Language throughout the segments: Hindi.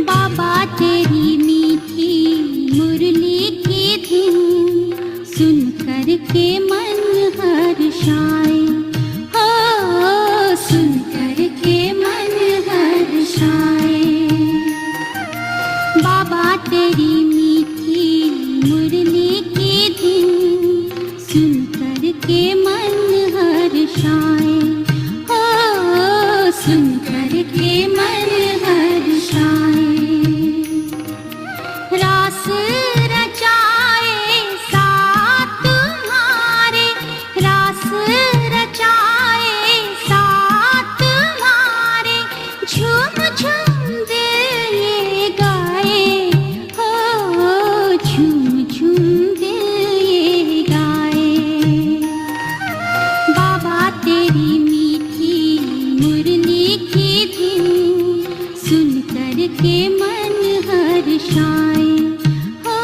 बाबा तेरी मीठी मुरली की धुन सुन कर के मन हर्षाए, हो सुन कर के मन हर्षाए। बाबा तेरी मीठी मुरली की धुन सुन कर के मन हर्षाए, हो सुन कर के मन हर्षाए। रास रचाए साथ तुम्हारे, रास रचाए साथ तुम्हारे, झूम झूम दिल ये गाए, हो झूम झूम दिल ये गाए। बाबा तेरी मीठी मुरली की धुन सुन कर के मन हर्षाए, हो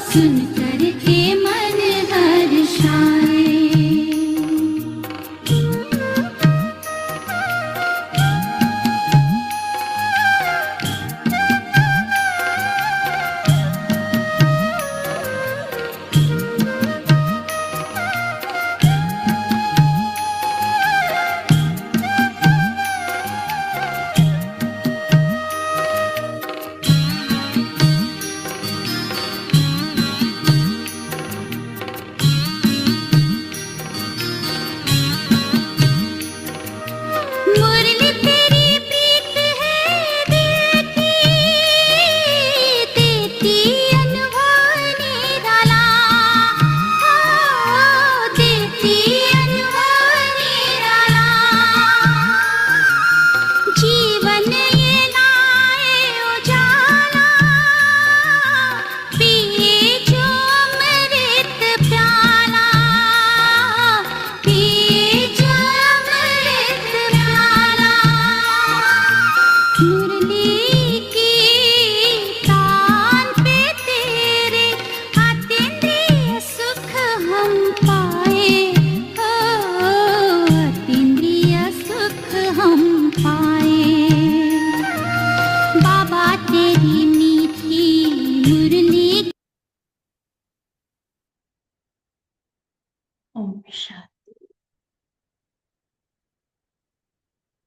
सुन कर के मन हर्षाए। मुरली तेरी प्रीत है दिल की, देती अनुभव निराला, हो देती अनुभव निराला। जीवन ये लाए उजाला, पिए जो अमृत प्याला, पिए जो अमृत प्याला। मुरली की तान पे तेरे अतीन्द्रिय सुख हम पाए, हो अतीन्द्रिय सुख हम पाए। बाबा तेरी मीठी मुरली। ओम शांति।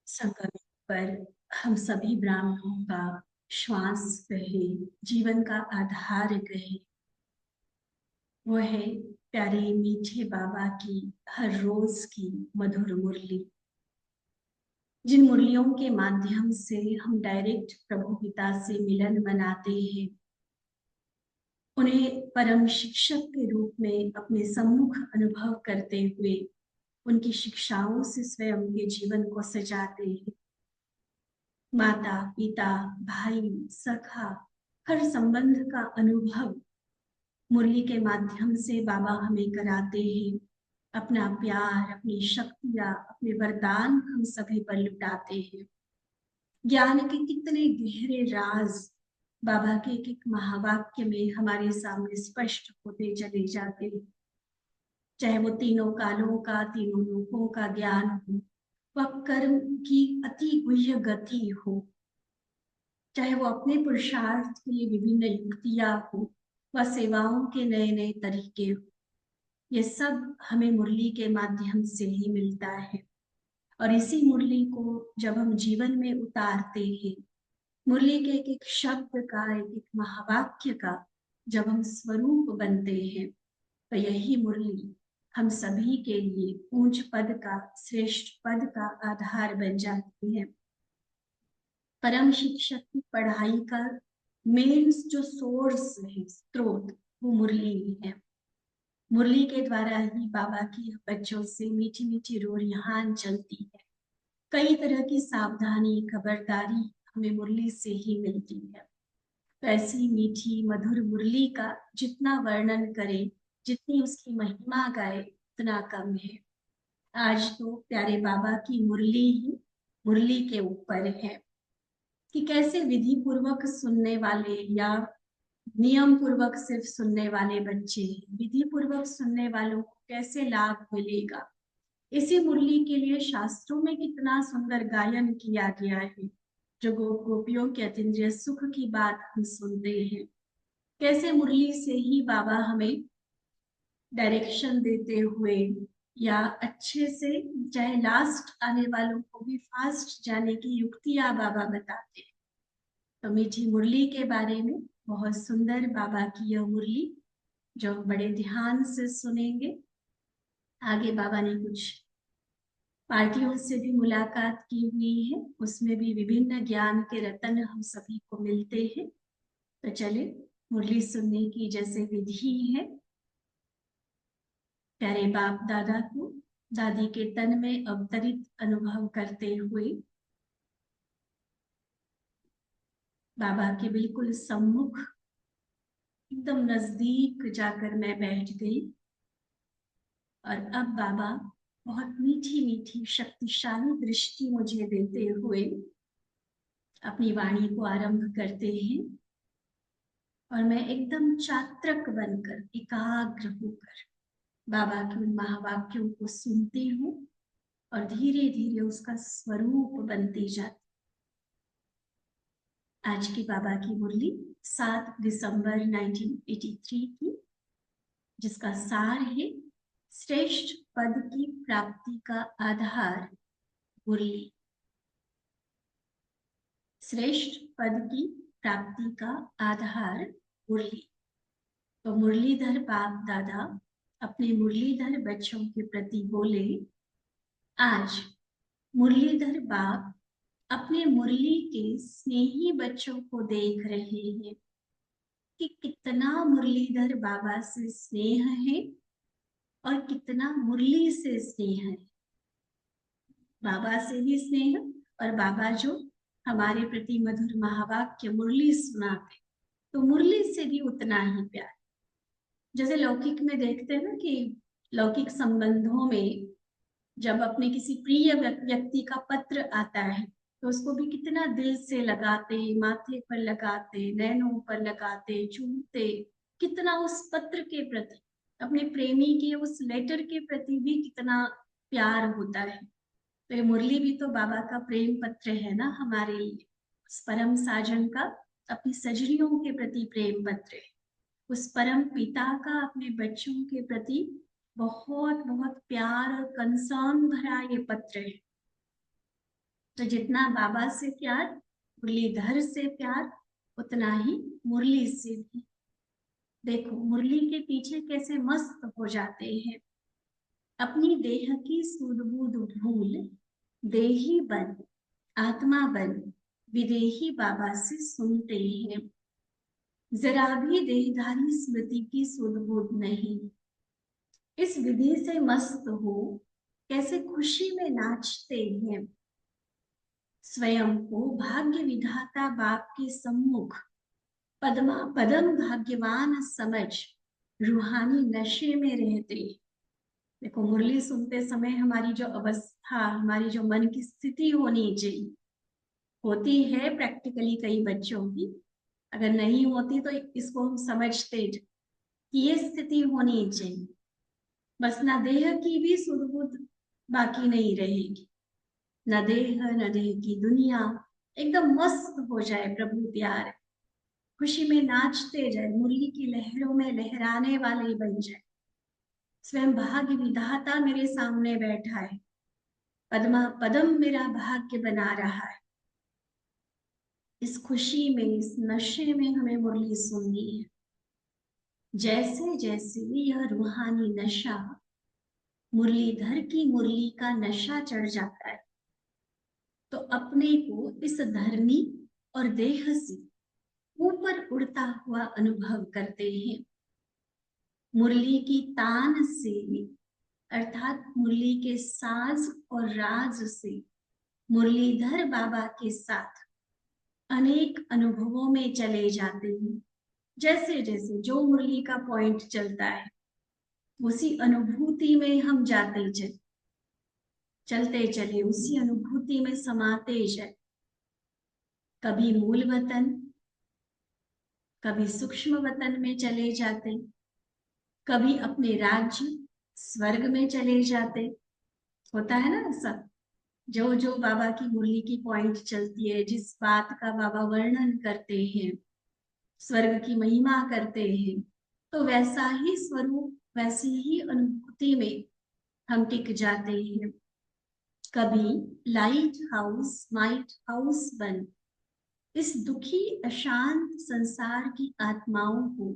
संगम पर हम सभी ब्राह्मणों का श्वास कहे, जीवन का आधार कहे, वो है प्यारे मीठे बाबा की हर रोज की मधुर मुरली। जिन मुरलियों के माध्यम से हम डायरेक्ट प्रभु पिता से मिलन मनाते हैं, उन्हें परम शिक्षक के रूप में अपने सम्मुख अनुभव करते हुए उनकी शिक्षाओं से स्वयं के जीवन को सजाते हैं। माता पिता भाई सखा हर संबंध का अनुभव मुरली के माध्यम से बाबा हमें कराते हैं। अपना प्यार, अपनी शक्तियां, अपने वरदान हम सभी पर लुटाते हैं। ज्ञान के कितने गहरे राज बाबा के एक एक महावाक्य में हमारे सामने स्पष्ट होते चले जाते हैं। चाहे वो तीनों कालों का, तीनों लोकों का ज्ञान हो, वह कर्म की अति गुह्य गति हो, चाहे वो अपने पुरुषार्थ के लिए विभिन्न युक्तियां हो, वह सेवाओं के नए नए तरीके हो, ये सब हमें मुरली के माध्यम से ही मिलता है। और इसी मुरली को जब हम जीवन में उतारते हैं, मुरली के एक एक शब्द का, एक एक महावाक्य का जब हम स्वरूप बनते हैं, तो यही मुरली हम सभी के लिए ऊंच पद का, श्रेष्ठ पद का आधार बन जाती है। परम शिक्षक की पढ़ाई का मेन जो सोर्स है, स्रोत, वो मुरली है। मुरली के द्वारा ही बाबा की बच्चों से मीठी मीठी रोरियां चलती है। कई तरह की सावधानी, खबरदारी हमें मुरली से ही मिलती है। तो ऐसी मीठी मधुर मुरली का जितना वर्णन करें, जितनी उसकी महिमा गाए, उतना कम है। आज तो प्यारे बाबा की मुरली ही मुरली के ऊपर है कि कैसे विधि पूर्वक सुनने वाले या नियम पूर्वक सिर्फ सुनने वाले बच्चे, विधि पूर्वक सुनने वालों को कैसे लाभ मिलेगा, इसी मुरली के लिए शास्त्रों में कितना सुंदर गायन किया गया है। जो गोपियों के अतीन्द्रिय सुख की बात हम सुनते हैं, कैसे मुरली से ही बाबा हमें डायरेक्शन देते हुए या अच्छे से, चाहे लास्ट आने वालों को भी फास्ट जाने की युक्तियां बाबा बताते हैं। तो मीठी मुरली के बारे में बहुत सुंदर बाबा की यह मुरली जो बड़े ध्यान से सुनेंगे। आगे बाबा ने कुछ पार्टियों से भी मुलाकात की हुई है, उसमें भी विभिन्न ज्ञान के रत्न हम सभी को मिलते हैं। तो चले मुरली सुनने की जैसे विधि है, प्यारे बाप दादा को दादी के तन में अवतरित अनुभव करते हुए बाबा के बिल्कुल सम्मुख एकदम नजदीक जाकर मैं बैठ गई। और अब बाबा बहुत मीठी मीठी शक्तिशाली दृष्टि मुझे देते हुए अपनी वाणी को आरंभ करते हैं। और मैं एकदम चात्रक बनकर एकाग्र होकर बाबा के उन महावाक्यों को सुनती हूँ और धीरे धीरे उसका स्वरूप बनती जाती। आज की बाबा की मुरली 7 दिसंबर 1983 की, जिसका सार है श्रेष्ठ पद की प्राप्ति का आधार मुरली। श्रेष्ठ पद की प्राप्ति का आधार मुरली। तो मुरलीधर बाप दादा अपने मुरलीधर बच्चों के प्रति बोले, आज मुरलीधर बाप अपने मुरली के स्नेही बच्चों को देख रहे हैं कि कितना मुरलीधर बाबा से स्नेह है और कितना मुरली से स्नेह है। बाबा से भी स्नेह, और बाबा जो हमारे प्रति मधुर महावाक्य मुरली सुनाते, तो मुरली से भी उतना ही प्यार। जैसे लौकिक में देखते हैं ना कि लौकिक संबंधों में जब अपने किसी प्रिय व्यक्ति का पत्र आता है तो उसको भी कितना दिल से लगाते, माथे पर लगाते, नैनों पर लगाते, चूमते, कितना उस पत्र के प्रति, अपने प्रेमी के उस लेटर के प्रति भी कितना प्यार होता है। तो ये मुरली भी तो बाबा का प्रेम पत्र है ना हमारे लिए, उस परम साजन का अपनी सजनियों के प्रति प्रेम पत्र है, उस परम पिता का अपने बच्चों के प्रति बहुत बहुत प्यार और कंसर्न भरा ये पत्र है। तो जितना बाबा से प्यार, मुरलीधर से प्यार, उतना ही मुरली से भी। देखो मुरली के पीछे कैसे मस्त हो जाते हैं। अपनी देह की सूध बूध भूल देही बन आत्मा बन विदेही बाबा से सुनते हैं। जरा भी देहधारी स्मृति की सूध बूध नहीं। इस विधि से मस्त हो कैसे खुशी में नाचते हैं। स्वयं को भाग्य विधाता बाप के सम्मुख पदमा पदम भाग्यवान समझ रूहानी नशे में रहते। देखो मुरली सुनते समय हमारी जो अवस्था, हमारी जो मन की स्थिति होनी चाहिए, होती है प्रैक्टिकली कई बच्चों की, अगर नहीं होती तो इसको हम समझते कि ये स्थिति होनी चाहिए। बस ना देह की भी सुध बुध बाकी नहीं रहेगी, न देह न देह की दुनिया, एकदम मस्त हो जाए प्रभु प्यार, खुशी में नाचते जाए, मुरली की लहरों में लहराने वाले बन जाए। स्वयं भाग्य विधाता मेरे सामने बैठा है, पद्मा पदम मेरा भाग्य बना रहा है। इस खुशी में, इस नशे में हमें मुरली सुननी है। जैसे जैसे यह रूहानी नशा मुरलीधर की मुरली का नशा चढ़ जाता है तो अपने को इस धरनी और देह से ऊपर उड़ता हुआ अनुभव करते हैं। मुरली की तान से, अर्थात मुरली के साज और राज से मुरलीधर बाबा के साथ अनेक अनुभवों में चले जाते हैं। जैसे जैसे जो मुरली का पॉइंट चलता है उसी अनुभूति में हम जाते चलते चले, उसी अनुभूति में समाते जाए। कभी मूल वतन, कभी सूक्ष्म वतन में चले जाते, कभी अपने राज्य स्वर्ग में चले जाते, होता है ना ऐसा। जो जो बाबा की मुरली की पॉइंट चलती है, जिस बात का बाबा वर्णन करते हैं, स्वर्ग की महिमा करते हैं, तो वैसा ही स्वरूप, वैसी ही अनुभूति में हम टिक जाते हैं। कभी लाइट हाउस माइट हाउस बन इस दुखी अशांत संसार की आत्माओं को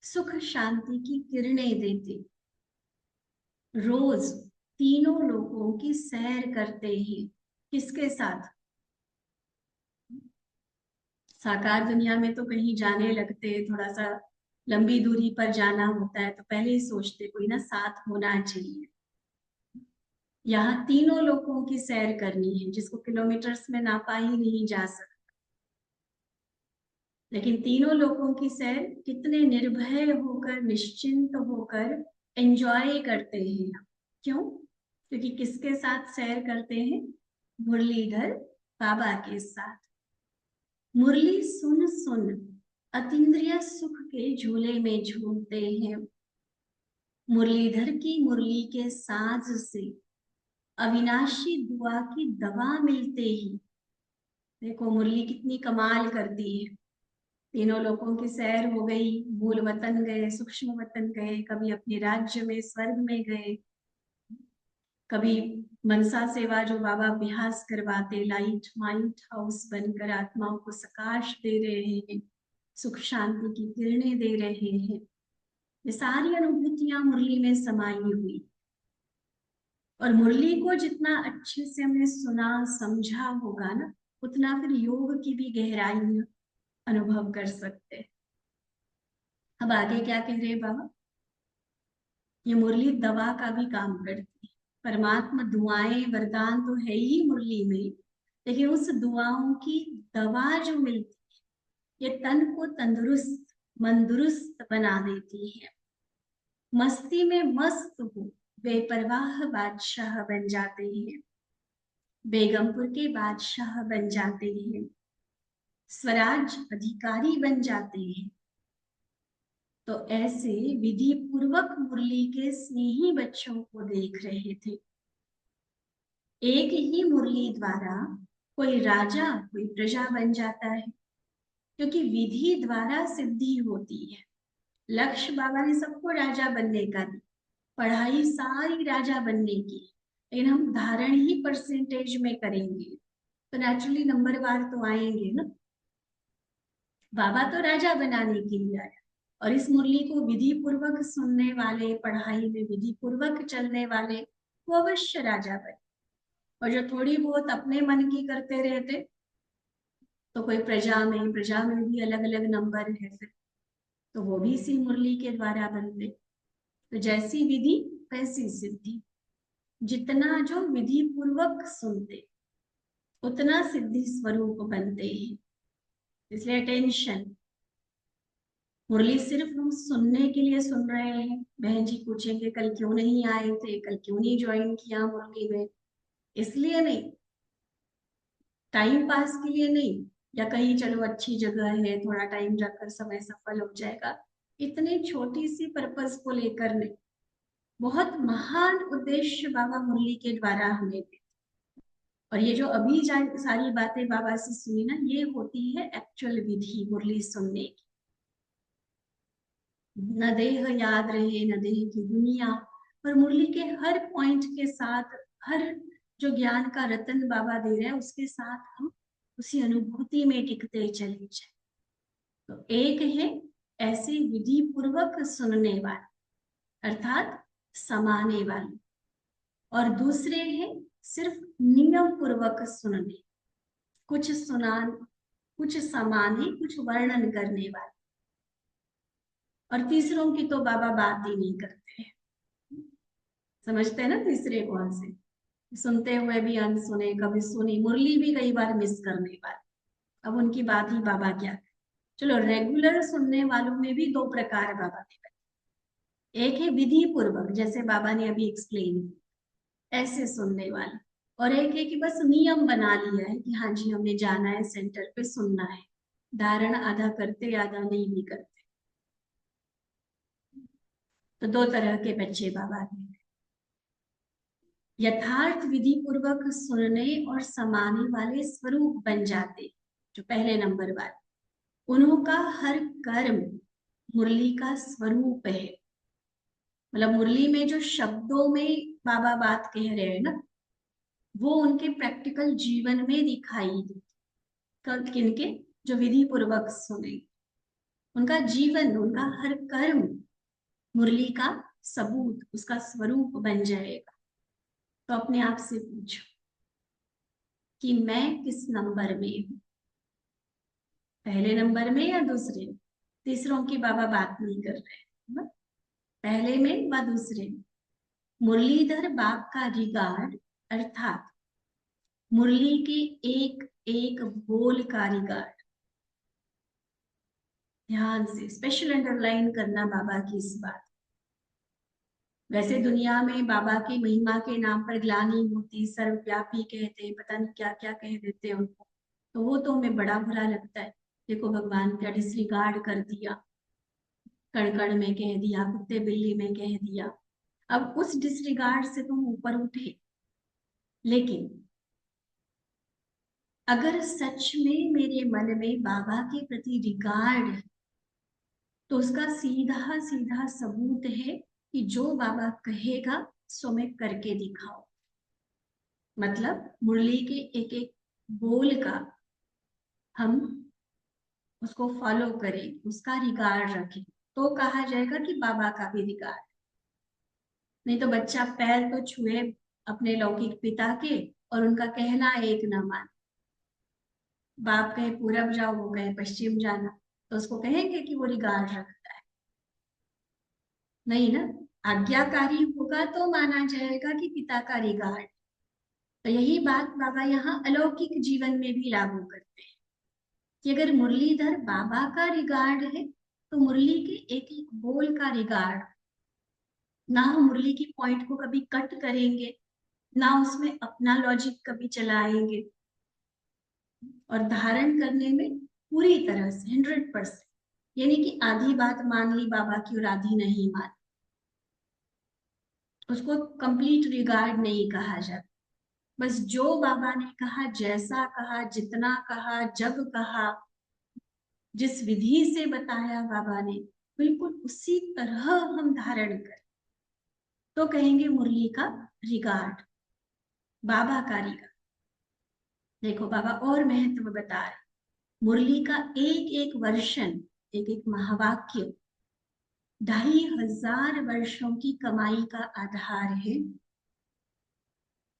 सुख शांति की किरणें देते। रोज तीनों लोगों की सैर करते हैं। किसके साथ? साकार दुनिया में तो कहीं जाने लगते, थोड़ा सा लंबी दूरी पर जाना होता है तो पहले ही सोचते कोई ना साथ होना चाहिए। यहाँ तीनों लोगों की सैर करनी है, जिसको किलोमीटर्स में नापा ही नहीं जा सकता। लेकिन तीनों लोगों की सैर कितने निर्भय होकर, निश्चिंत होकर एंजॉय करते हैं। क्यों? क्योंकि किसके साथ सैर करते हैं? मुरलीधर बाबा के साथ। मुरली सुन सुन अतीन्द्रिय सुख के झूले में झूलते हैं। मुरलीधर की मुरली के साज से अविनाशी दुआ की दवा मिलते ही, देखो मुरली कितनी कमाल करती है। तीनों लोगों की सैर हो गई, मूल वतन गए, सूक्ष्म वतन गए, कभी अपने राज्य में स्वर्ग में गए, कभी मनसा सेवा जो बाबा अभ्यास करवाते, लाइट माइट हाउस बनकर आत्माओं को सकाश दे रहे हैं, सुख शांति की किरणें दे रहे हैं। ये सारी अनुभूतियां मुरली में समाई हुई। और मुरली को जितना अच्छे से हमने सुना समझा होगा ना, उतना फिर योग की भी गहराई में अनुभव कर सकते हैं। अब आगे क्या कह रहे हैं बाबा? ये मुरली दवा का भी काम करती है। परमात्मा दुआएं वरदान तो है ही मुरली में, लेकिन उस दुआओं की दवा जो मिलती है, ये तन को तंदुरुस्त मंदुरुस्त बना देती है। मस्ती में मस्त हो बेपरवाह बादशाह बन जाते हैं, बेगमपुर के बादशाह बन जाते हैं, स्वराज अधिकारी बन जाते हैं। तो ऐसे विधि पूर्वक मुरली के स्नेही बच्चों को देख रहे थे। एक ही मुरली द्वारा कोई राजा कोई प्रजा बन जाता है, क्योंकि विधि द्वारा सिद्धि होती है। लक्ष्य बाबा ने सबको राजा बनने का दी, पढ़ाई सारी राजा बनने की, लेकिन हम धारण ही परसेंटेज में करेंगे तो नेचुरली नंबरवार तो आएंगे ना। बाबा तो राजा बनाने के लिए आया, और इस मुरली को विधि पूर्वक सुनने वाले, पढ़ाई में विधि पूर्वक चलने वाले, वो अवश्य राजा बने। और जो थोड़ी बहुत अपने मन की करते रहते, तो कोई प्रजा में भी अलग अलग नंबर है फिर, तो वो भी इसी मुरली के द्वारा बनते। तो जैसी विधि वैसी सिद्धि। जितना जो विधि पूर्वक सुनते उतना सिद्धि स्वरूप बनते हैं। इसलिए टेंशन, मुरली सिर्फ हम सुनने के लिए सुन रहे हैं। बहन जी पूछेंगे कल क्यों नहीं आए थे, कल क्यों नहीं ज्वाइन किया मुरली में, इसलिए नहीं, टाइम पास के लिए नहीं, या कहीं चलो अच्छी जगह है थोड़ा टाइम रखकर समय सफल हो जाएगा, इतनी छोटी सी पर्पस को लेकर नहीं। बहुत महान उद्देश्य बाबा मुरली के द्वारा हमें दे। और ये जो अभी सारी बातें बाबा से सुनी ना, ये होती है एक्चुअल विधि मुरली सुनने की। न देह याद रहे न देह की दुनिया, और मुरली के हर पॉइंट के साथ, हर जो ज्ञान का रतन बाबा दे रहे हैं उसके साथ हम उसी अनुभूति में टिकते चले जाए। तो एक है ऐसे विधि पूर्वक सुनने वाले अर्थात समाने वाले, और दूसरे हैं सिर्फ नियम पूर्वक सुनने, कुछ सुना, कुछ समाने, कुछ वर्णन करने वाले। और तीसरों की तो बाबा बात ही नहीं करते हैं। समझते हैं ना तीसरे कौन से? सुनते हुए भी अनसुने, कभी सुनी मुरली भी कई बार मिस करने वाले, अब उनकी बात ही बाबा क्या है। चलो रेगुलर सुनने वालों में भी दो प्रकार बाबा ने बताए। एक है विधि पूर्वक, जैसे बाबा ने अभी एक्सप्लेन, ऐसे सुनने वाले। और एक है कि बस नियम बना लिया है कि हाँ जी हमें जाना है सेंटर पे, सुनना है, धारण आधा करते आधा नहीं भी करते। तो दो तरह के बच्चे बाबा ने। यथार्थ विधि पूर्वक सुनने और समाने वाले स्वरूप बन जाते। जो पहले नंबर वाले, उन्होंने हर कर्म मुरली का स्वरूप है। मतलब मुरली में जो शब्दों में बाबा बात कह रहे हैं ना, वो उनके प्रैक्टिकल जीवन में दिखाई देती। किनके? जो विधि पूर्वक सुने, उनका जीवन, उनका हर कर्म मुरली का सबूत, उसका स्वरूप बन जाएगा। तो अपने आप से पूछो कि मैं किस नंबर में हूं, पहले नंबर में या दूसरे? तीसरों की बाबा बात नहीं कर रहे हैं, पहले में व दूसरे में। मुरलीधर बाप का रिगार्ड, अर्थात मुरली के एक एक बोल का रिगार्ड। ध्यान से स्पेशल अंडरलाइन करना बाबा की इस बात। वैसे दुनिया में बाबा की महिमा के नाम पर ग्लानि होती, सर्वव्यापी कहते, पता नहीं क्या क्या कह देते हैं उनको, तो वो तो हमें बड़ा बुरा लगता है। देखो भगवान का डिसरिगार्ड कर दिया, कण कण में कह दिया, कुत्ते बिल्ली में कह दिया। अब उस डिसरिगार्ड से तुम ऊपर उठे, लेकिन अगर सच में मेरे मन में बाबा के प्रति रिगार्ड है, तो उसका सीधा सीधा सबूत है कि जो बाबा कहेगा सो मैं करके दिखाओ। मतलब मुरली के एक एक बोल का हम उसको फॉलो करें, उसका रिगार्ड रखें, तो कहा जाएगा कि बाबा का भी रिगार्ड। नहीं तो बच्चा पैर तो छुए अपने लौकिक पिता के और उनका कहना एक न मान। बाप कहे पूरब जाओ, वो कहे पश्चिम जाना, तो उसको कहेंगे कि वो रिगार्ड रखता है? नहीं ना। आज्ञाकारी होगा तो माना जाएगा कि पिता का रिगार्ड। तो यही बात बाबा यहाँ अलौकिक जीवन में भी लागू करते हैं कि अगर मुरलीधर बाबा का रिगार्ड है, तो मुरली के एक एक बोल का रिगार्ड। ना हम मुरली की पॉइंट को कभी कट करेंगे, ना उसमें अपना लॉजिक कभी चलाएंगे, और धारण करने में पूरी तरह से 100%, यानी कि आधी बात मान ली बाबा की और आधी नहीं मान, उसको कंप्लीट रिगार्ड नहीं कहा जाता। बस जो बाबा ने कहा, जैसा कहा, जितना कहा, जब कहा, जिस विधि से बताया बाबा ने, बिल्कुल उसी तरह हम धारण करें, तो कहेंगे मुरली का रिगार्ड, बाबा का रिगार्ड। देखो बाबा और महत्व बता रहे, मुरली का एक एक वर्षन, एक एक महावाक्य 2500 वर्षों की कमाई का आधार है।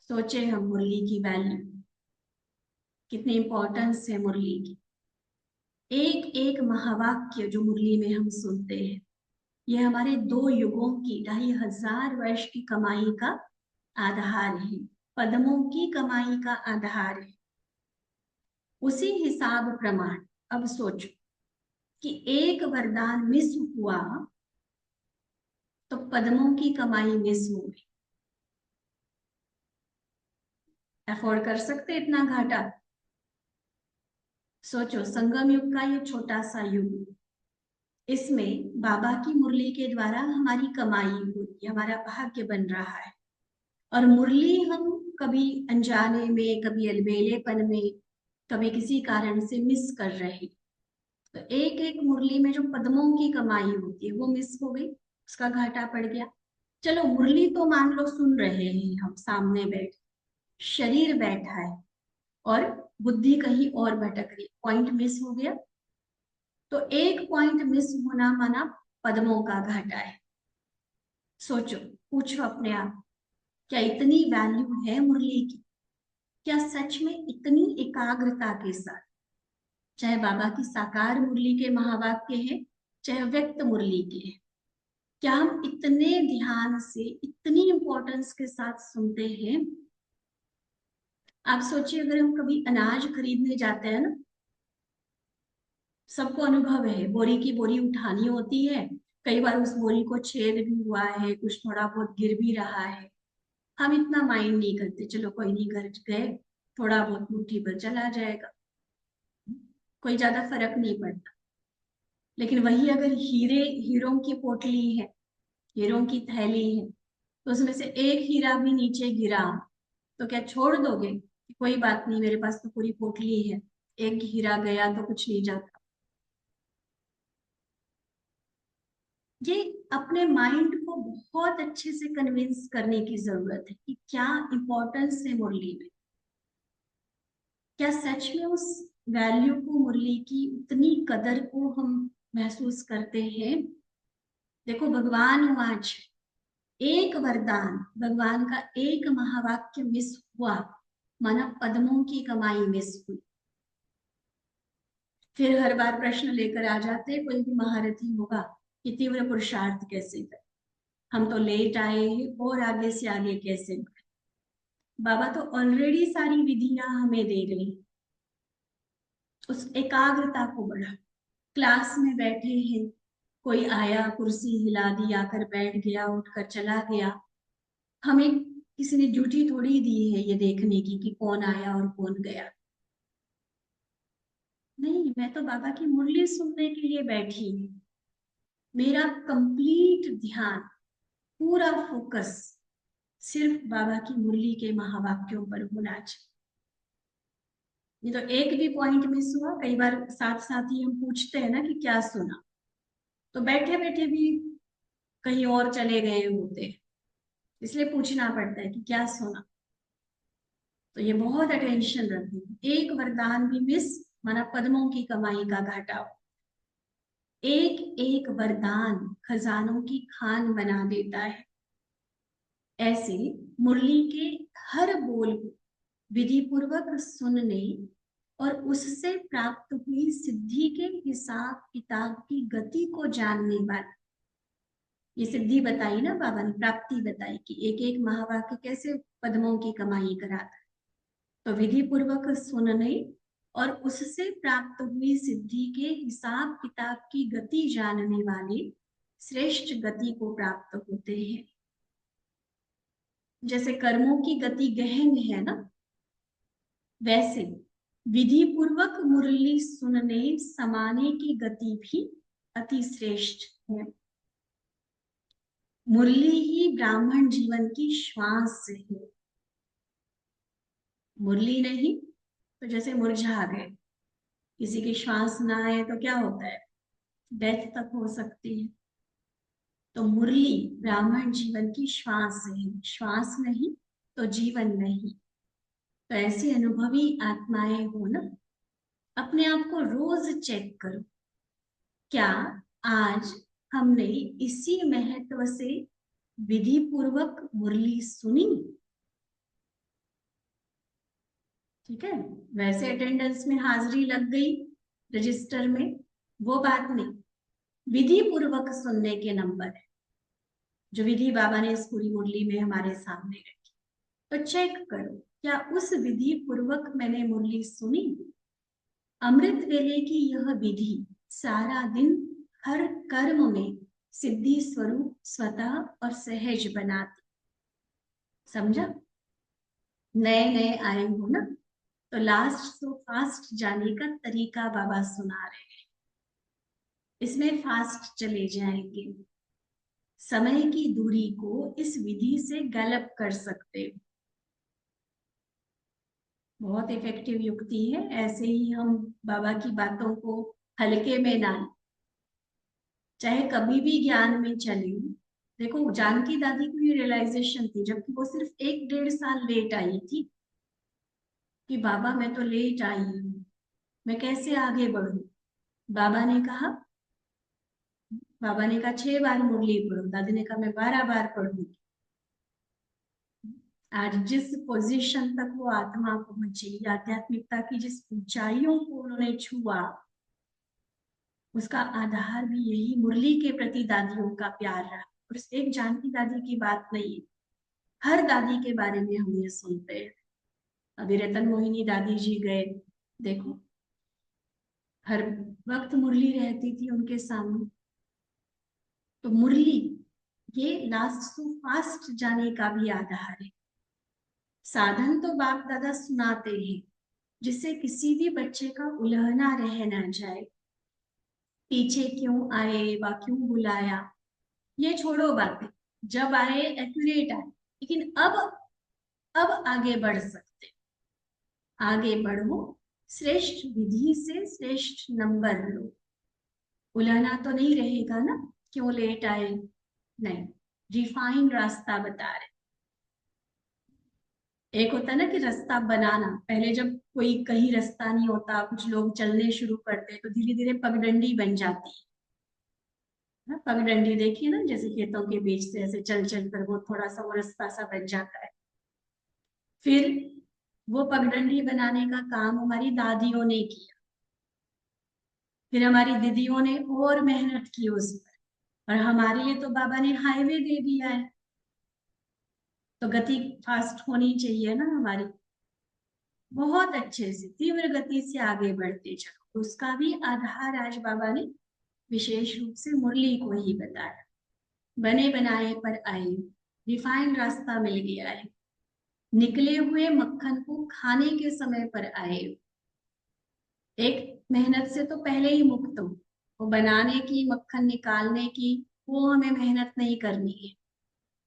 सोचे हम मुरली की वैल्यू, कितनी इंपॉर्टेंस है मुरली की। एक एक महावाक्य जो मुरली में हम सुनते हैं, ये हमारे 2 युगों की 2500 वर्ष की कमाई का आधार है, पद्मों की कमाई का आधार है। उसी हिसाब प्रमाण अब सोचो कि एक वरदान मिस हुआ तो पद्मों की कमाई मिस हो गई। अफोर्ड कर सकते इतना घाटा? सोचो, संगम युग का ये छोटा सा युग, इसमें बाबा की मुरली के द्वारा हमारी कमाई होती है, हमारा भाग्य बन रहा है। और मुरली हम कभी अनजाने में, कभी अलबेलेपन में, कभी किसी कारण से मिस कर रहे, तो एक एक मुरली में जो पद्मों की कमाई होती है वो मिस हो गई, उसका घाटा पड़ गया। चलो मुरली तो मान लो सुन रहे हैं हम सामने बैठ, शरीर बैठा है और बुद्धि कहीं और भटक रही, पॉइंट मिस हो गया। तो एक पॉइंट मिस होना माना पद्मों का घाटा है। सोचो, पूछो अपने आप, क्या इतनी वैल्यू है मुरली की? क्या सच में इतनी एकाग्रता के साथ, चाहे बाबा की साकार मुरली के महावाक्य है, चाहे व्यक्त मुरली के है, क्या हम इतने ध्यान से, इतनी इंपॉर्टेंस के साथ सुनते हैं? आप सोचिए, अगर हम कभी अनाज खरीदने जाते हैं ना, सबको अनुभव है, बोरी की बोरी उठानी होती है, कई बार उस बोरी को छेद भी हुआ है, कुछ थोड़ा बहुत गिर भी रहा है, हम इतना माइंड नहीं करते, चलो कोई नहीं, घर गए थोड़ा बहुत मुट्ठी भर चला जाएगा, कोई ज्यादा फर्क नहीं पड़ता। लेकिन वही अगर हीरों की पोटली है, हीरों की थैली है, तो उसमें से एक हीरा भी नीचे गिरा तो क्या छोड़ दोगे कि कोई बात नहीं, मेरे पास तो पूरी पोटली है, एक हीरा गया तो कुछ नहीं जाता? ये अपने माइंड को बहुत अच्छे से कन्विंस करने की जरूरत है कि क्या इंपॉर्टेंस है मुरली में, क्या सच में उस वैल्यू को, मुरली की उतनी कदर को हम महसूस करते हैं। देखो भगवान आज एक वरदान, भगवान का एक महावाक्य मिस हुआ, माना पद्मों की कमाई मिस हुई। फिर हर बार प्रश्न लेकर आ जाते हैं कोई भी महारथी होगा कि तीव्र पुरुषार्थ कैसे करें, हम तो लेट आए हैं और आगे से आगे कैसे बढ़े। बाबा तो ऑलरेडी सारी विधियां हमें दे गई। उस एकाग्रता को बढ़ा। क्लास में बैठे हैं, कोई आया, कुर्सी हिला दी, आकर बैठ गया, उठकर चला गया, हमें किसी ने ड्यूटी थोड़ी दी है ये देखने की कि कौन आया और कौन गया। नहीं, मैं तो बाबा की मुरली सुनने के लिए बैठी हूँ। मेरा कंप्लीट ध्यान, पूरा फोकस सिर्फ बाबा की मुरली के महावाक्यों पर होना चाहिए। ये तो एक भी पॉइंट मिस हुआ, कई बार साथ साथ ही हम पूछते हैं ना कि क्या सुना, तो बैठे बैठे भी कहीं और चले गए होते हैं, इसलिए पूछना पड़ता है कि क्या सुना। तो ये बहुत अटेंशन रखें। एक वरदान भी मिस, माना पद्मों की कमाई का घाटा हो। एक एक वरदान खजानों की खान बना देता है। ऐसे मुरली के हर बोल को विधि पूर्वक सुनने और उससे प्राप्त हुई सिद्धि के हिसाब किताब की गति को जानने वाला, ये सिद्धि बताई ना बाबा ने, प्राप्ति बताई कि एक एक महावाक्य कैसे पद्मों की कमाई कराता है। तो विधि पूर्वक सुनने और उससे प्राप्त हुई सिद्धि के हिसाब किताब की गति जानने वाले श्रेष्ठ गति को प्राप्त होते हैं। जैसे कर्मों की गति गहन है ना, वैसे विधि पूर्वक मुरली सुनने समाने की गति भी अति श्रेष्ठ है। मुरली ही ब्राह्मण जीवन की श्वास है। मुरली नहीं तो जैसे मुरझा गए, किसी की श्वास ना आए तो क्या होता है, डेथ तक हो सकती है। तो मुरली ब्राह्मण जीवन की श्वास है, श्वास नहीं तो जीवन नहीं। तो ऐसी अनुभवी आत्माएं हो ना, अपने आप को रोज चेक करो, क्या आज हमने इसी महत्व से विधि पूर्वक मुरली सुनी? ठीक है, वैसे अटेंडेंस में हाजिरी लग गई रजिस्टर में, वो बात नहीं, विधि पूर्वक सुनने के नंबर है जो विधि बाबा ने इस पूरी मुरली में हमारे सामने रखी। तो चेक करो, क्या उस विधि पूर्वक मैंने मुरली सुनी? अमृत वेले की यह विधि सारा दिन हर कर्म में सिद्धि स्वरूप स्वतः और सहज बनाती। समझा? नए नए आए हो ना, तो लास्ट तो फास्ट जाने का तरीका बाबा सुना रहे हैं। इसमें फास्ट चले जाएंगे, समय की दूरी को इस विधि से गैलप कर सकते हो। बहुत इफेक्टिव युक्ति है। ऐसे ही हम बाबा की बातों को हल्के में ना, चाहे कभी भी ज्ञान में चले। देखो जानकी दादी को ये रियलाइजेशन थी, जबकि वो सिर्फ 1-1.5 साल लेट आई थी, कि बाबा मैं तो लेट आई हूँ, मैं कैसे आगे बढ़ू। बाबा ने कहा, 6 बार मुरली पढ़ो, दादी ने कहा मैं 12 बार पढ़ूंगी। आज जिस पोजीशन तक वो आत्मा पहुंची, आध्यात्मिकता की जिस ऊंचाइयों को उन्होंने छुआ, उसका आधार भी यही मुरली के प्रति दादियों का प्यार रहा। और एक जानकी दादी की बात नहीं है, हर दादी के बारे में हम ये सुनते हैं। अभी रतन मोहिनी दादी जी गए, देखो हर वक्त मुरली रहती थी उनके सामने। तो मुरली ये लास्ट टू फास्ट जाने का भी आधार है। साधन तो बाप दादा सुनाते हैं, जिससे किसी भी बच्चे का उलहना रह ना जाए। पीछे क्यों आए व क्यों बुलाया, ये छोड़ो बातें, जब आए एक्यूरेट आए, लेकिन अब आगे बढ़ सकते, आगे बढ़ो, श्रेष्ठ विधि से श्रेष्ठ नंबर लो। उलाना तो नहीं रहेगा ना, क्यों लेट आए, नहीं, रिफाइन रास्ता बता रहे। एक होता है ना कि रास्ता बनाना, पहले जब कोई कहीं रास्ता नहीं होता, कुछ लोग चलने शुरू करते तो धीरे धीरे पगडंडी बन जाती है ना। पगडंडी देखिए ना, जैसे खेतों के बीच से ऐसे चल चल कर वो थोड़ा सा वो रास्ता सा बन जाता है। फिर वो पगडंडी बनाने का काम हमारी दादियों ने किया, फिर हमारी दीदियों ने और मेहनत की उस पर, और हमारे लिए तो बाबा ने हाईवे दे दिया है, तो गति फास्ट होनी चाहिए ना हमारी, बहुत अच्छे से तीव्र गति से आगे बढ़ते चलो। उसका भी आधार आज बाबा ने विशेष रूप से मुरली को ही बताया। बने बनाए पर आए, रिफाइंड रास्ता मिल गया है, निकले हुए मक्खन को खाने के समय पर आए। एक मेहनत से तो पहले ही मुक्त हो, वो बनाने की, मक्खन निकालने की, वो हमें मेहनत नहीं करनी है।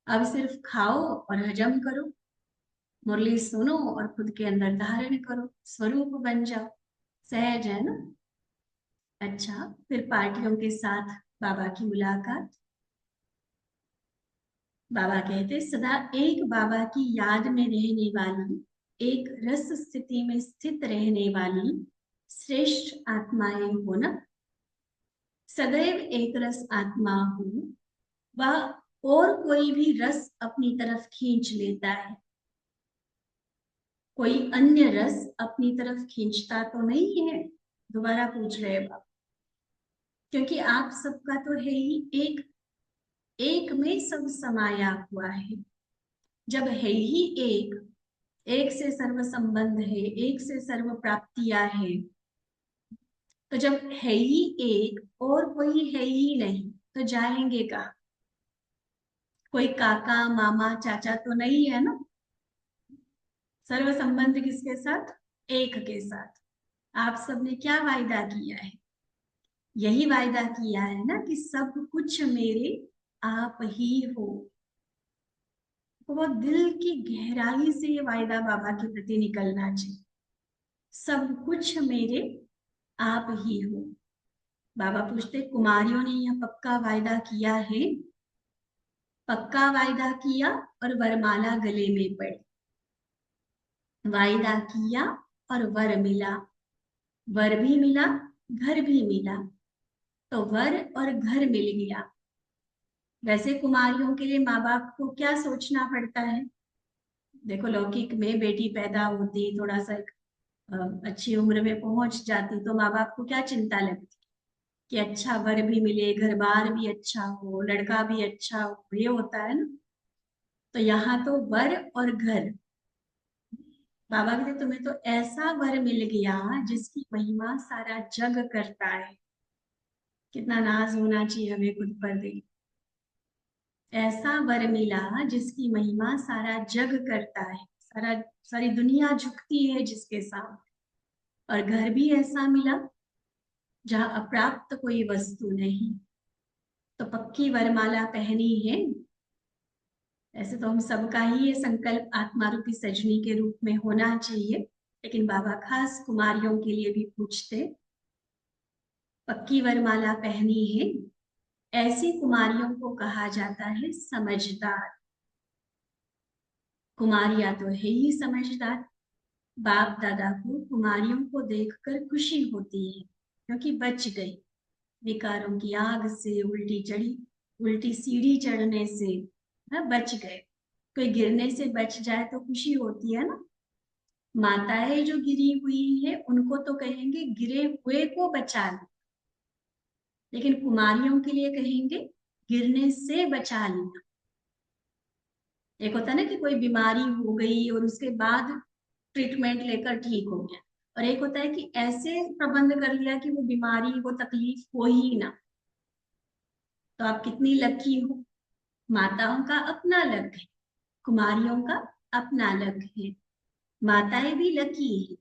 अब सिर्फ खाओ और हजम करो, मुरली सुनो और खुद के अंदर धारण करो, स्वरूप बन जाओ। सहज है ना। अच्छा, फिर पार्टियों के साथ बाबा की मुलाकात। बाबा कहते सदा एक बाबा की याद में रहने वाली, एक रस स्थिति में स्थित रहने वाली श्रेष्ठ आत्माएं हो ना। सदैव एक रस आत्मा हो, वह और कोई भी रस अपनी तरफ खींच लेता है, कोई अन्य रस अपनी तरफ खींचता तो नहीं है। दोबारा पूछ रहे बाबा, क्योंकि आप सबका तो है ही एक, एक में सब समाया हुआ है। जब है ही एक, एक से सर्व संबंध है, एक से सर्व प्राप्तियां है, तो जब है ही एक और कोई है ही नहीं, तो जाएंगे कहाँ। कोई काका मामा चाचा तो नहीं है ना। सर्व संबंध किसके साथ, एक के साथ। आप सबने क्या वायदा किया है, यही वायदा किया है ना कि सब कुछ मेरे आप ही हो। बहुत दिल की गहराई से ये वायदा बाबा के प्रति निकलना चाहिए, सब कुछ मेरे आप ही हो। बाबा पूछते कुमारियों ने यह पक्का वायदा किया है, पक्का वायदा किया और वरमाला गले में पड़ी। वायदा किया और वर मिला, वर भी मिला, घर भी मिला, तो वर और घर मिल गया। वैसे कुमारियों के लिए माँ बाप को क्या सोचना पड़ता है। देखो लौकिक में बेटी पैदा होती, थोड़ा सा अच्छी उम्र में पहुंच जाती, तो माँ बाप को क्या चिंता लगती कि अच्छा वर भी मिले, घर बार भी अच्छा हो, लड़का भी अच्छा हो, ये होता है ना। तो यहाँ तो वर और घर, बाबा कहते तुम्हें तो ऐसा वर मिल गया जिसकी महिमा सारा जग करता है। कितना नाज होना चाहिए हमें खुद पर। देख, ऐसा वर मिला जिसकी महिमा सारा जग करता है, सारी दुनिया झुकती है जिसके सामने। और घर भी ऐसा मिला जहाँ अप्राप्त कोई वस्तु नहीं। तो पक्की वरमाला पहनी है। ऐसे तो हम सबका ही ये संकल्प आत्मा रूपी सजनी के रूप में होना चाहिए, लेकिन बाबा खास कुमारियों के लिए भी पूछते, पक्की वरमाला पहनी है, ऐसी कुमारियों को कहा जाता है समझदार। कुमारियां तो है ही समझदार। बाप दादा को कुमारियों को देखकर खुशी होती है, क्योंकि बच गई विकारों की आग से, उल्टी सीढ़ी चढ़ने से, बच गए। कोई गिरने से बच जाए तो खुशी होती है ना। माताएं जो गिरी हुई है उनको तो कहेंगे गिरे हुए को बचा लो, लेकिन कुमारियों के लिए कहेंगे गिरने से बचा लिया। एक होता है ना कि कोई बीमारी हो गई और उसके बाद ट्रीटमेंट लेकर ठीक हो गया, और एक होता है कि ऐसे प्रबंध कर लिया कि वो बीमारी, वो तकलीफ हो ही ना। तो आप कितनी लकी हो। माताओं का अपना लक है, कुमारियों का अपना लक है। माताएं भी लकी है,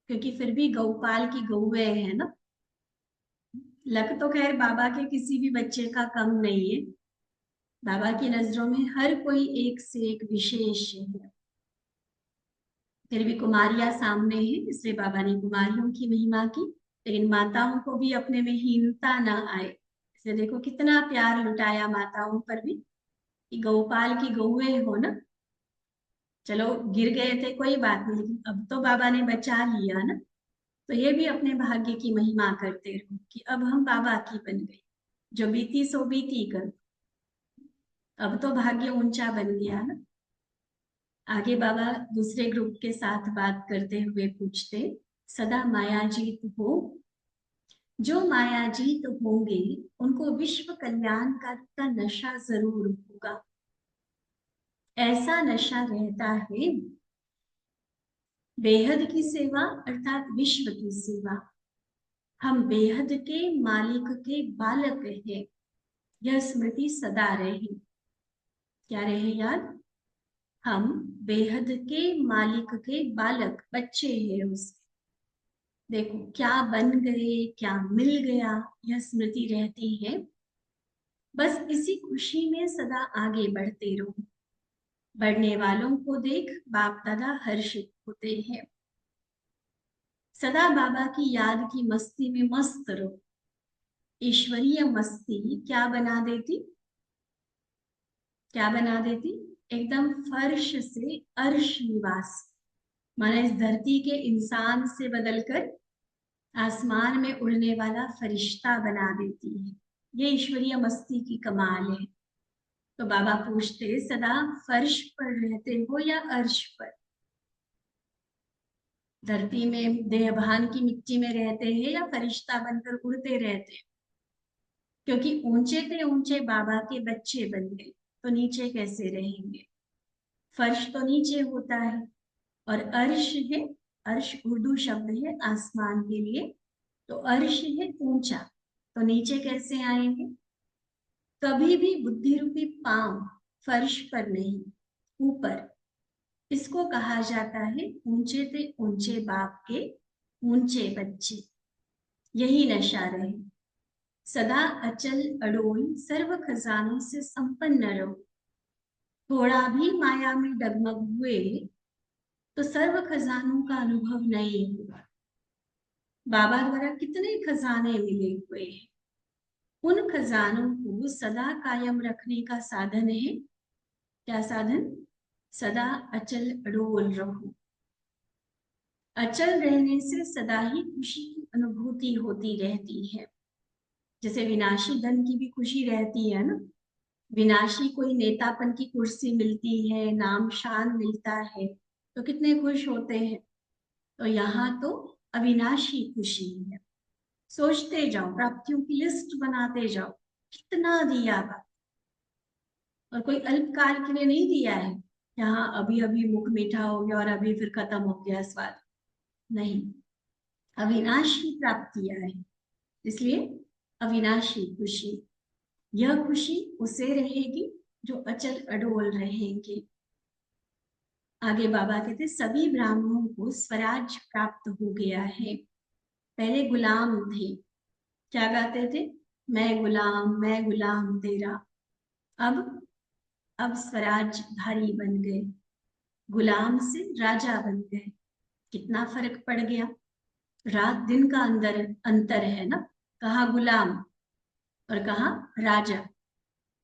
क्योंकि फिर भी गौपाल की गौएं है ना। लक तो खैर बाबा के किसी भी बच्चे का कम नहीं है, बाबा की नजरों में हर कोई एक से एक विशेष है। फिर भी कुमारियां सामने है, इसलिए बाबा ने कुमारियों की महिमा की, लेकिन माताओं को भी अपने में हीनता ना आए, इसलिए देखो कितना प्यार लुटाया माताओं पर भी, कि गौपाल की गौएं हो ना, चलो गिर गए थे कोई बात नहीं, लेकिन अब तो बाबा ने बचा लिया ना। तो ये भी अपने भाग्य की महिमा करते रहो कि अब हम बाबा की बन गए, जो बीती सो बीती कर, अब तो भाग्य ऊंचा बन गया ना। आगे बाबा दूसरे ग्रुप के साथ बात करते हुए पूछते, सदा मायाजीत हो, जो मायाजीत होंगे उनको विश्व कल्याण का नशा जरूर होगा। ऐसा नशा रहता है बेहद की सेवा, अर्थात विश्व की सेवा। हम बेहद के मालिक के बालक हैं, यह स्मृति सदा रहे। क्या रहे याद? हम बेहद के मालिक के बालक, बच्चे हैं उसके। देखो क्या बन गए, क्या मिल गया, यह स्मृति रहती है। बस इसी खुशी में सदा आगे बढ़ते रहो। बढ़ने वालों को देख बाप दादा हर्षित होते हैं। सदा बाबा की याद की मस्ती में मस्त रहो। ईश्वरीय मस्ती क्या बना देती? क्या बना देती? एकदम फर्श से अर्श निवास, माना इस धरती के इंसान से बदलकर आसमान में उड़ने वाला फरिश्ता बना देती है। ये ईश्वरीय मस्ती की कमाल है। तो बाबा पूछते, सदा फर्श पर रहते हो या अर्श पर? धरती में देहभान की मिट्टी में रहते हैं या फरिश्ता बनकर उड़ते रहते हैं? क्योंकि ऊंचे से ऊंचे बाबा के बच्चे बन गए, तो नीचे कैसे रहेंगे? फर्श तो नीचे होता है, और अर्श है, अर्श उर्दू शब्द है आसमान के लिए, तो अर्श है ऊंचा, तो नीचे कैसे आएंगे? कभी भी बुद्धि रूपी पांव फर्श पर नहीं, ऊपर। इसको कहा जाता है ऊंचे से ऊंचे बाप के ऊंचे बच्चे। यही नशा रहे। सदा अचल अडोल सर्व खजानों से संपन्न रहो। थोड़ा भी माया में डगमग हुए तो सर्व खजानों का अनुभव नहीं होगा। बाबा द्वारा कितने खजाने मिले हुए हैं, उन खजानों को सदा कायम रखने का साधन है। क्या साधन? सदा अचल अडोल रहो। अचल रहने से सदा ही खुशी की अनुभूति होती रहती है। जैसे विनाशी धन की भी खुशी रहती है ना, विनाशी कोई नेतापन की कुर्सी मिलती है, नाम शान मिलता है, तो कितने खुश होते हैं। तो यहाँ तो अविनाशी खुशी है। सोचते जाओ, प्राप्तियों की लिस्ट बनाते जाओ, कितना दिया बा, और कोई अल्पकाल के लिए नहीं दिया है, यहाँ अभी अभी मुख मीठा हो गया और अभी फिर खत्म हो गया स्वाद, नहीं, अविनाशी प्राप्तियां है, इसलिए अविनाशी खुशी। यह खुशी उसे रहेगी जो अचल अडोल रहेंगे। आगे बाबा कहते, सभी ब्राह्मणों को स्वराज प्राप्त हो गया है। पहले गुलाम थे, क्या गाते थे? मैं गुलाम तेरा। अब स्वराजधारी बन गए, गुलाम से राजा बन गए। कितना फर्क पड़ गया, रात दिन का अंतर है ना। कहाँ गुलाम और कहाँ राजा।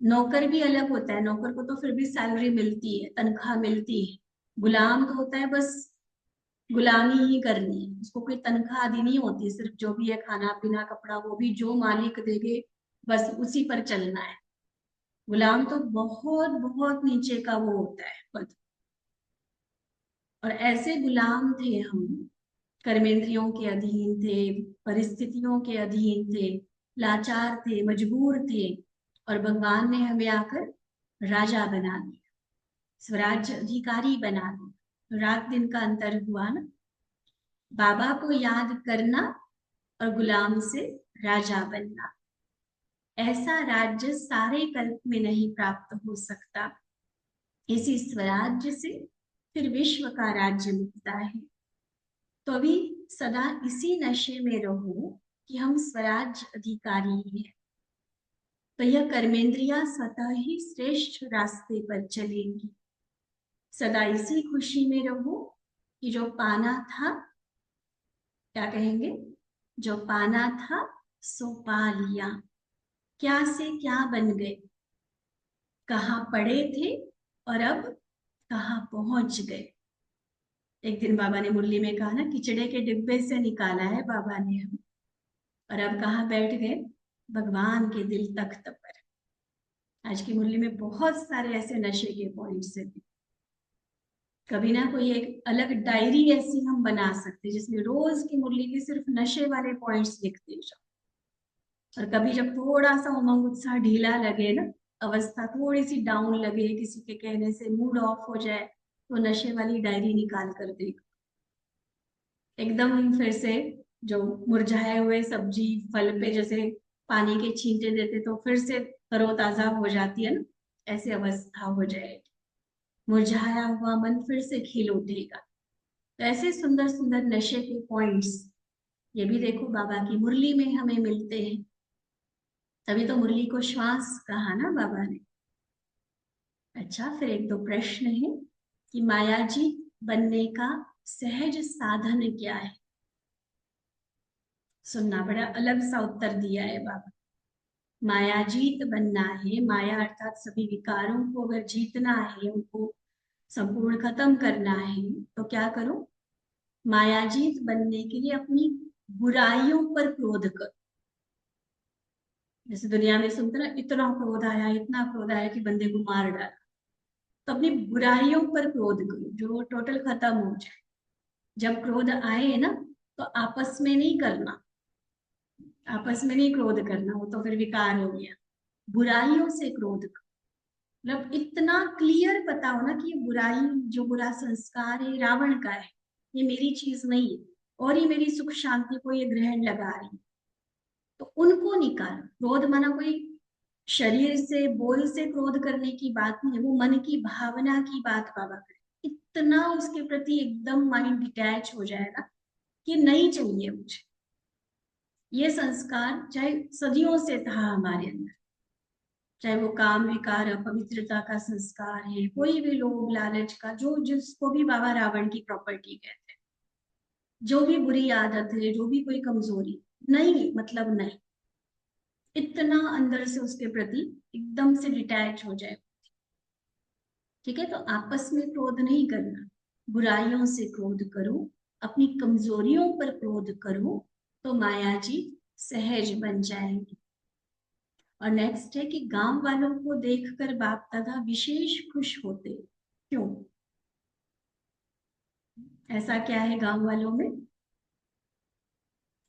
नौकर भी अलग होता है, नौकर को तो फिर भी सैलरी मिलती है, तनख्वाह मिलती है। गुलाम तो होता है बस गुलामी ही करनी है, उसको कोई तनख्वाह आदि नहीं होती, सिर्फ जो भी है खाना पीना कपड़ा वो भी जो मालिक देगे बस उसी पर चलना है। गुलाम तो बहुत बहुत नीचे का वो होता है पद। और ऐसे गुलाम थे हम, कर्मेंद्रियों के अधीन थे, परिस्थितियों के अधीन थे, लाचार थे, मजबूर थे, और भगवान ने हमें आकर राजा बना दिया, स्वराज्य अधिकारी बना दिया। तो रात दिन का अंतर हुआ ना। बाबा को याद करना और गुलाम से राजा बनना, ऐसा राज्य सारे कल्प में नहीं प्राप्त हो सकता। इसी स्वराज्य से फिर विश्व का राज्य मिलता है। तो अभी सदा इसी नशे में रहो कि हम स्वराज्य अधिकारी हैं। तो यह कर्मेंद्रियां स्वतः ही श्रेष्ठ रास्ते पर चलेंगी। सदा इसी खुशी में रहो कि जो पाना था, क्या कहेंगे, जो पाना था सो पा लिया। क्या से क्या बन गए, कहाँ पड़े थे और अब कहाँ पहुंच गए। एक दिन बाबा ने मुरली में कहा ना, किचड़े के डिब्बे से निकाला है बाबा ने हम, और अब कहाँ बैठ गए, भगवान के दिल तख्त पर। आज की मुरली में बहुत सारे ऐसे नशे के पॉइंट्स हैं। कभी ना कोई एक अलग डायरी ऐसी हम बना सकते जिसमें रोज की मुरली के सिर्फ नशे वाले पॉइंट्स लिखते जाओ। और कभी जब थोड़ा सा उमंग उत्साह ढीला लगे ना, अवस्था थोड़ी सी डाउन लगे, किसी के कहने से मूड ऑफ हो जाए, तो नशे वाली डायरी निकाल कर देखो। एकदम फिर से जो मुरझाए हुए सब्जी फल पे जैसे पानी के छींटे देते तो फिर से तरोताजा हो जाती है ना, ऐसी अवस्था हो जाएगी। मुरझाया हुआ मन फिर से खिल उठेगा। तो ऐसे सुंदर सुंदर नशे के पॉइंट्स ये भी देखो बाबा की मुरली में हमें मिलते हैं। तभी तो मुरली को श्वास कहा ना बाबा ने। अच्छा, फिर एक दो प्रश्न है कि मायाजी बनने का सहज साधन क्या है। सुनना, बड़ा अलग सा उत्तर दिया है बाबा। मायाजीत बनना है, माया अर्थात सभी विकारों को अगर जीतना है, उनको संपूर्ण खत्म करना है, तो क्या करो, मायाजीत बनने के लिए अपनी बुराइयों पर क्रोध करो। जैसे दुनिया में सुनते ना, इतना क्रोध आया, इतना क्रोध आया कि बंदे को मार डाला। तो अपनी बुराइयों पर क्रोध करो, जो टोटल खत्म हो जाए। जब क्रोध आए ना, तो आपस में नहीं करना, आपस में नहीं क्रोध करना, वो तो फिर विकार हो गया। बुराइयों से क्रोध करो। मतलब इतना क्लियर पता हो ना कि ये बुराई, जो बुरा संस्कार है, रावण का है, ये मेरी चीज नहीं है, और ये मेरी सुख शांति को ये ग्रहण लगा रही है, तो उनको निकालो। क्रोध माना कोई शरीर से बोल से क्रोध करने की बात नहीं है, वो मन की भावना की बात बाबा करे। इतना उसके प्रति एकदम माइंड डिटैच हो जाएगा कि नहीं चाहिए मुझे। ये संस्कार चाहे सदियों से था हमारे अंदर, चाहे वो काम विकार अपवित्रता का संस्कार है, कोई भी लोभ लालच का, जो जिसको भी बाबा रावण की प्रॉपर्टी कहते हैं, जो भी बुरी आदत है, जो भी कोई कमजोरी, नहीं मतलब नहीं, इतना अंदर से उसके प्रति एकदम से डिटैच हो जाए। ठीक है, तो आपस में क्रोध नहीं करना, बुराइयों से क्रोध करो, अपनी कमजोरियों पर क्रोध करो, तो माया जी सहज बन जाएंगी। और नेक्स्ट है कि गांव वालों को देखकर बाप दादा विशेष खुश होते। क्यों, ऐसा क्या है गांव वालों में?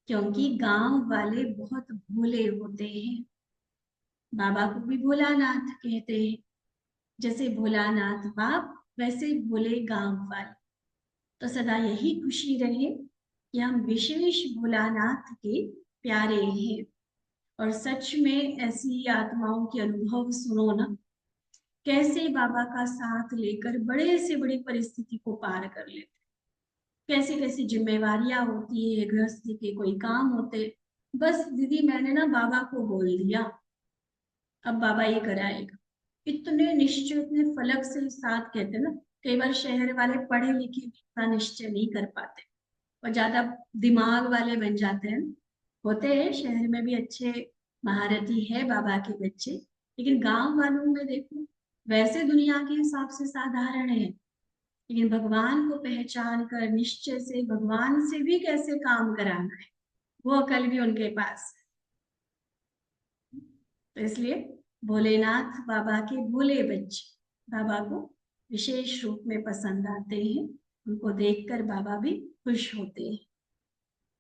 क्योंकि गांव वाले बहुत भोले होते हैं। बाबा को भी भोलानाथ कहते हैं। जैसे भोलानाथ बाप, वैसे भोले गांव वाले। तो सदा यही खुशी रहे कि हम विशेष भोलानाथ के प्यारे हैं। और सच में ऐसी आत्माओं के अनुभव सुनो ना, कैसे बाबा का साथ लेकर बड़े से बड़ी परिस्थिति को पार कर लेते, कैसी कैसी जिम्मेवारियां होती है, गृहस्थी के कोई काम होते, बस दीदी मैंने ना बाबा को बोल दिया, अब बाबा ये कराएगा। इतने निश्चय, इतने फलक से साथ कहते ना। कई बार शहर वाले पढ़े लिखे भी इतना निश्चय नहीं कर पाते और ज्यादा दिमाग वाले बन जाते हैं। होते हैं शहर में भी अच्छे महारथी है बाबा के बच्चे, लेकिन गांव वालों में देखो, वैसे दुनिया के हिसाब से साधारण है, लेकिन भगवान को पहचान कर निश्चय से भगवान से भी कैसे काम कराना है, वो अकल भी उनके पास है। तो इसलिए भोलेनाथ बाबा के भोले बच्चे बाबा को विशेष रूप में पसंद आते हैं। उनको देखकर बाबा भी खुश होते हैं।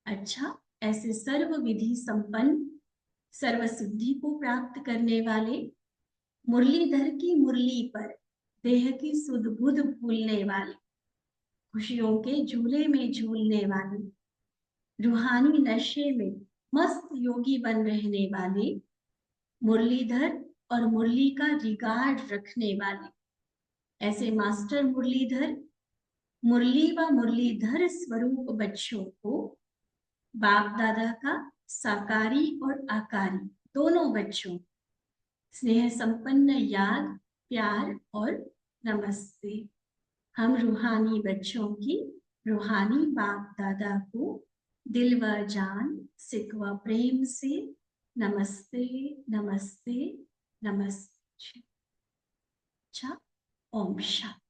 अच्छा, ऐसे सर्व विधि संपन्न, सर्व सिद्धि को प्राप्त करने वाले, मुरलीधर की मुरली पर देह की सुध बुध भूलने वाले, खुशियों के झूले में झूलने वाले, रूहानी नशे में मस्त योगी बन रहने वाले, मुरलीधर और मुरली का रिगार्ड रखने वाले, ऐसे मास्टर मुरलीधर, मुरली व मुरलीधर स्वरूप बच्चों को बाप दादा का साकारी और आकारी दोनों बच्चों स्नेह संपन्न याद, प्यार और नमस्ते। हम रूहानी बच्चों की रूहानी बाप दादा को दिल व जान, सिक व प्रेम से नमस्ते, नमस्ते, नमस्ते। अच्छा, ओम शांति।